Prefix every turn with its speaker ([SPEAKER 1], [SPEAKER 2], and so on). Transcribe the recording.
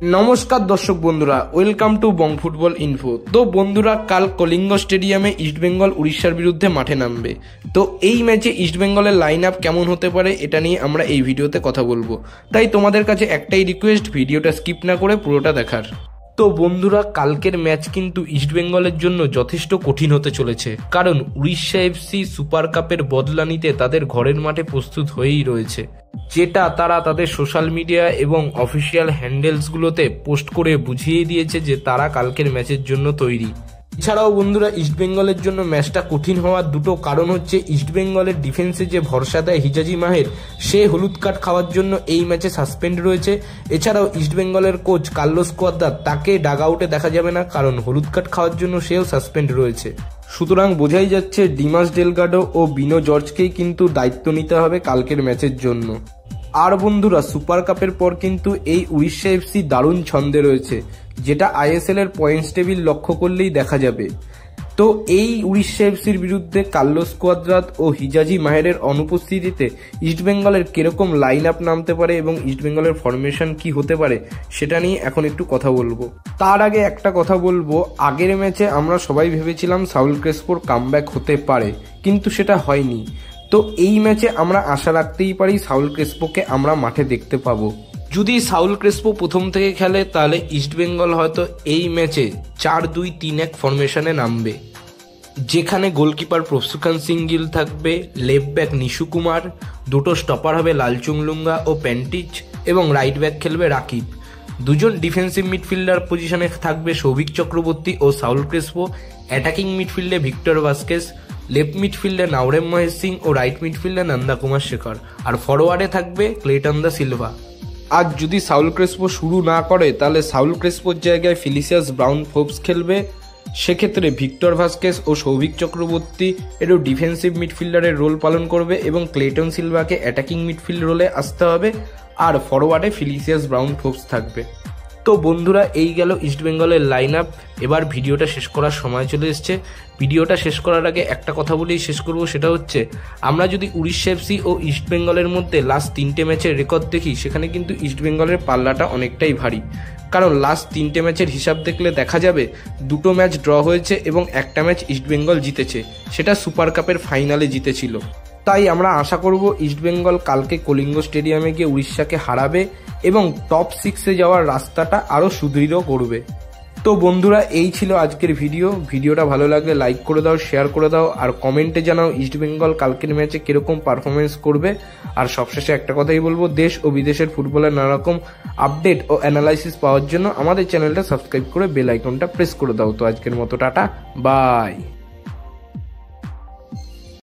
[SPEAKER 1] নমস্কার দর্শক বন্ধুরা, welcome to Bong football info. তো বন্ধুরা, কাল কলিঙ্গ স্টেডিয়ামে ইস্টবেঙ্গল উড়িষ্যার বিরুদ্ধে মাঠে নামবে। তো এই ম্যাচে ইস্টবেঙ্গলের লাইন আপ কেমন হতে পারে এটা নিয়ে আমরা এই ভিডিওতে কথা বলবো। তাই তোমাদের কাছে একটাই রিকোয়েস্ট, ভিডিওটা স্কিপ না করে পুরোটা দেখার। তো বন্ধুরা, কালকের ম্যাচ কিন্তু ইস্টবেঙ্গলের জন্য যথেষ্ট কঠিন হতে চলেছে, কারণ উড়িষ্যা এফসি সুপার কাপের বদলা নিতে তাদের ঘরের মাঠে প্রস্তুত হয়েই রয়েছে, যেটা তারা তাদের সোশ্যাল মিডিয়া এবং অফিসিয়াল হ্যান্ডেলসগুলোতে পোস্ট করে বুঝিয়ে দিয়েছে যে তারা কালকের ম্যাচের জন্য তৈরি। এছাড়াও বন্ধুরা, ইস্টবেঙ্গলের জন্য ম্যাচটা কঠিন হওয়ার দুটো কারণ হচ্ছে, ইস্টবেঙ্গলের ডিফেন্সে যে ভরসা দেয় হিজাজি মাহের, সে হলুদ কার্ড খাওয়ার জন্য এই ম্যাচে সাসপেন্ড রয়েছে। এছাড়াও ইস্টবেঙ্গলের কোচ কার্লোস কোয়াদ্রাত, তাকে ডাগ আউটে দেখা যাবে না, কারণ হলুদ কার্ড খাওয়ার জন্য সেও সাসপেন্ড রয়েছে। সুতরাং বোঝাই যাচ্ছে ডিমাস ডেলগাডো ও বিনো জর্জকেই কিন্তু দায়িত্ব নিতে হবে কালকের ম্যাচের জন্য। আর বন্ধুরা, সুপার কাপের পর কিন্তু এই উড়িষ্যা এফসি দারুণ ছন্দে রয়েছে, যেটা আইএসএল এর পয়েন্টস টেবিল লক্ষ্য করলেই দেখা যাবে। তো এই উড়িষ্যা এফসির বিরুদ্ধে কার্লোস কোয়াদ্রাত ও হিজাজি মাহেরের অনুপস্থিতিতে ইস্টবেঙ্গলের কিরকম লাইন আপ নামতে পারে এবং ইস্টবেঙ্গলের ফরমেশন কি হতে পারে সেটা নিয়ে এখন একটু কথা বলবো। তার আগে একটা কথা বলবো, আগের ম্যাচে আমরা সবাই ভেবেছিলাম সাউল ক্রেসপোর কামব্যাক হতে পারে, কিন্তু সেটা হয়নি। তো এই ম্যাচে আমরা আশা রাখতেই পারি সাউল ক্রেসপোকে আমরা মাঠে দেখতে পাবো। যদি সাউল ক্রেসপো প্রথম থেকে খেলে, তাহলে ইস্টবেঙ্গল হয়তো এই ম্যাচে 4-2-3-1 ফরমেশনে নামবে, যেখানে গোলকিপার প্রসুখান সিং গিল থাকবে, লেফট ব্যাক নিশু কুমার, দুটো স্টপার হবে লালচুংলুঙ্গা ও প্যান্টিচ, এবং রাইট ব্যাক খেলবে রাকিব। দুজন ডিফেন্সিভ মিডফিল্ডার পজিশনে থাকবে সৌভিক চক্রবর্তী ও সাউল ক্রেসপো, অ্যাটাকিং মিডফিল্ডে ভিক্টর ভাস্কেস, লেফট মিডফিল্ডে নাওরেম মহেশ সিং ও রাইট মিডফিল্ডে নন্দা কুমার শেখর, আর ফরওয়ার্ডে থাকবে ক্লেটন দা সিলভা। আর যদি সাউল ক্রেসপো শুরু না করে, তাহলে সাউল ক্রেসপোর জায়গায় ফিলিসিয়াস ব্রাউন ফোর্বস খেলবে। সেক্ষেত্রে ভিক্টর ভাস্কেস ও সৌভিক চক্রবর্তী এরও ডিফেন্সিভ মিডফিল্ডারের রোল পালন করবে এবং ক্লেটন সিলভাকে অ্যাটাকিং মিডফিল্ড রোলে আসতে হবে, আর ফরওয়ার্ডে ফিলিসিয়াস ব্রাউন ফোর্বস থাকবে। তো বন্ধুরা, এই গেল ইস্টবেঙ্গলের লাইন আপ। এবার ভিডিওটা শেষ করার সময় চলে এসছে। ভিডিওটা শেষ করার আগে একটা কথা বলেই শেষ করব, সেটা হচ্ছে, আমরা যদি উড়িষ্যা এফসি ও ইস্টবেঙ্গলের মধ্যে লাস্ট 3টে ম্যাচের রেকর্ড দেখি, সেখানে কিন্তু ইস্টবেঙ্গলের পাল্লাটা অনেকটাই ভারী। কারণ লাস্ট 3টে ম্যাচের হিসাব দেখলে দেখা যাবে 2টো ম্যাচ ড্র হয়েছে এবং একটা ম্যাচ ইস্টবেঙ্গল জিতেছে, সেটা সুপার কাপের ফাইনালে জিতেছিল। তাই আমরা আশা করব ইস্টবেঙ্গল কালকে কলিঙ্গ স্টেডিয়ামে গিয়ে উড়িষ্যাকে হারাবে এবং টপ 6-এ যাওয়ার রাস্তাটা আরও সুদৃঢ় করবে। তো বন্ধুরা, এই ছিল আজকের ভিডিওটা ভালো লাগলে লাইক করে দাও, শেয়ার করে দাও, আর কমেন্টে জানাও ইস্টবেঙ্গল কালকের ম্যাচে কিরকম পারফরমেন্স করবে। আর সবশেষে একটা কথাই বলবো, দেশ ও বিদেশের ফুটবলের নানা রকম আপডেট ও অ্যানালাইসিস পাওয়ার জন্য আমাদের চ্যানেলটা সাবস্ক্রাইব করে বেল আইকনটা প্রেস করে দাও। তো আজকের মতো টাটা, বাই।